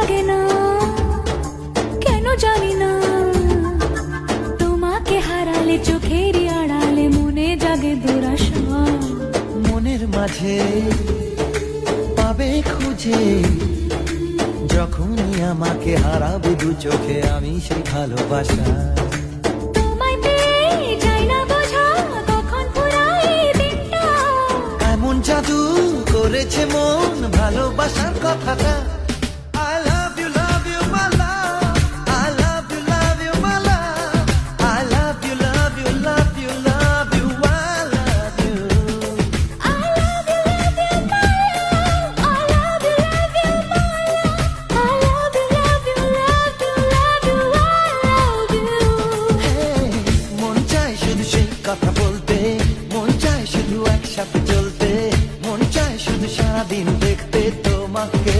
লাগে না কেন জানি না, তোমাকে হারালে চোখের আড়ালে মনে জাগে দুরাশা। মনের মাঝে পাবে খুঁজে, যখনই আমাকে হারাবে দু চোখে আমি সেই ভালোবাসা। তোমায় পেয়ে যাই না বোঝা কখন ফুরায় দিনটা। এমন জাদু করেছে মন ভালোবাসার কথাটা। I love you, my love. I love you, my love. I love you, love you, love you, love you. I love you. I love you, my love. I love you, my love. I love you, love you, love you, love you. I love you. Hey, মন চায় শুধু সেই কথা বলতে, মন চায় শুধু একসাথে চলতে, মন চায় শুধু সারাদিন দেখতে তোমাকে।